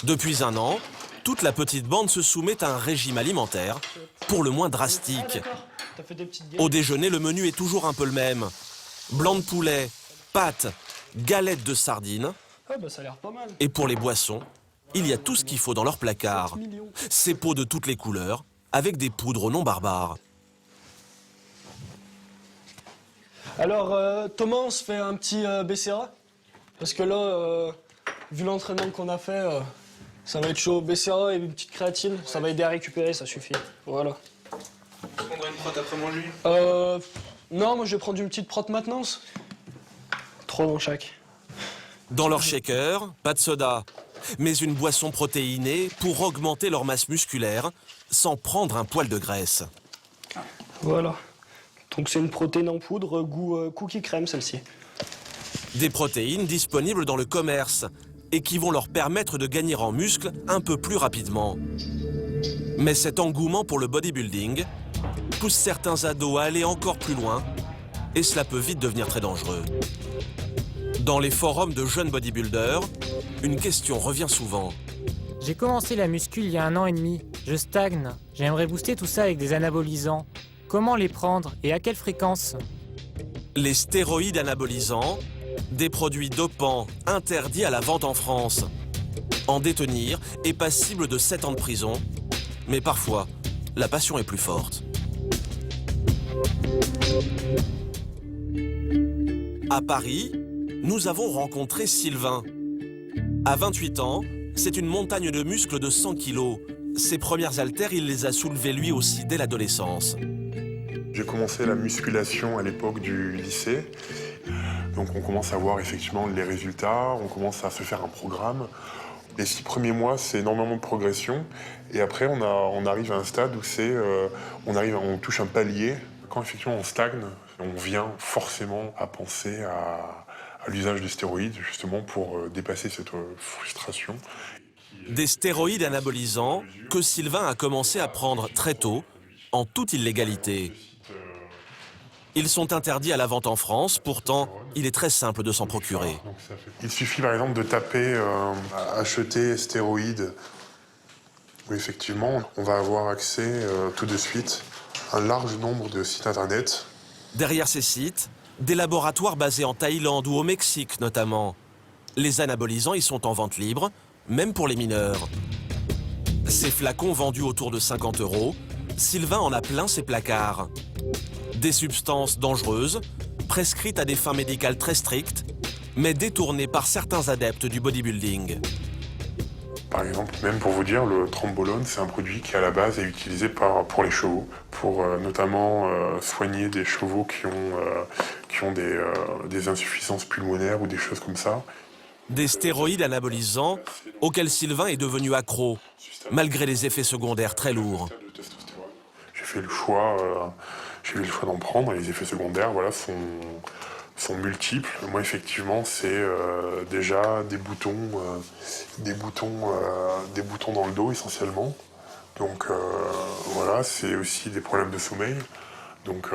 Depuis un an, toute la petite bande se soumet à un régime alimentaire, pour le moins drastique. Au déjeuner, le menu est toujours un peu le même. Blanc de poulet, pâtes, galettes de sardines. Ah bah ça a l'air pas mal. Et pour les boissons, il y a tout ce qu'il faut dans leur placard. Ces pots de toutes les couleurs, avec des poudres non barbares. Alors Thomas, on se fait un petit BCA. Parce que là, vu l'entraînement qu'on a fait, ça va être chaud. BCA et une petite créatine, ça va aider à récupérer, ça suffit. Voilà. Tu prendrais une prot après manger? Non, moi je vais prendre une petite prot maintenance. 3 dans chaque. Dans leur shaker, pas de soda, mais une boisson protéinée pour augmenter leur masse musculaire sans prendre un poil de graisse. Voilà. Donc c'est une protéine en poudre, goût cookie crème celle-ci. Des protéines disponibles dans le commerce et qui vont leur permettre de gagner en muscles un peu plus rapidement. Mais cet engouement pour le bodybuilding pousse certains ados à aller encore plus loin et cela peut vite devenir très dangereux. Dans les forums de jeunes bodybuilders, une question revient souvent. J'ai commencé la muscu il y a 1 an et demi. Je stagne. J'aimerais booster tout ça avec des anabolisants. Comment les prendre et à quelle fréquence? Les stéroïdes anabolisants, des produits dopants interdits à la vente en France. En détenir est passible de 7 ans de prison, mais parfois, la passion est plus forte. À Paris, nous avons rencontré Sylvain. À 28 ans, c'est une montagne de muscles de 100 kilos. Ses premières haltères, il les a soulevées lui aussi dès l'adolescence. J'ai commencé la musculation à l'époque du lycée. Donc on commence à voir effectivement les résultats, on commence à se faire un programme. Les 6 premiers mois, c'est énormément de progression. Et après, on arrive à un stade où on touche un palier. Quand effectivement on stagne, on vient forcément à penser à l'usage de stéroïdes, justement pour dépasser cette frustration. Des stéroïdes anabolisants que Sylvain a commencé à prendre très tôt, en toute illégalité. Ils sont interdits à la vente en France, pourtant, il est très simple de s'en procurer. Il suffit par exemple de taper « acheter stéroïdes ». Oui, effectivement, on va avoir accès tout de suite à un large nombre de sites internet. Derrière ces sites, des laboratoires basés en Thaïlande ou au Mexique notamment. Les anabolisants y sont en vente libre, même pour les mineurs. Ces flacons vendus autour de 50 €, Sylvain en a plein ses placards. Des substances dangereuses, prescrites à des fins médicales très strictes, mais détournées par certains adeptes du bodybuilding. Par exemple, même pour vous dire, le trembolone, c'est un produit qui à la base est utilisé pour les chevaux, pour notamment soigner des chevaux qui ont des insuffisances pulmonaires ou des choses comme ça. Des stéroïdes anabolisants auxquels Sylvain est devenu accro, malgré les effets secondaires très lourds. J'ai fait le choix d'en prendre et les effets secondaires sont multiples. Moi, effectivement, c'est déjà des boutons dans le dos essentiellement. Donc voilà, c'est aussi des problèmes de sommeil. Donc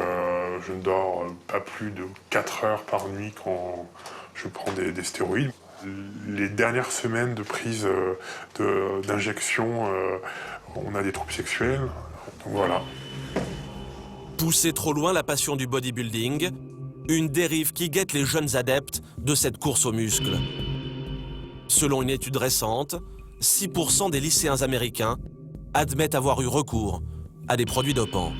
je ne dors pas plus de 4 heures par nuit quand je prends des stéroïdes. Les dernières semaines de prise d'injection, on a des troubles sexuels. Donc voilà. Pousser trop loin la passion du bodybuilding, une dérive qui guette les jeunes adeptes de cette course aux muscles. Selon une étude récente, 6% des lycéens américains admettent avoir eu recours à des produits dopants.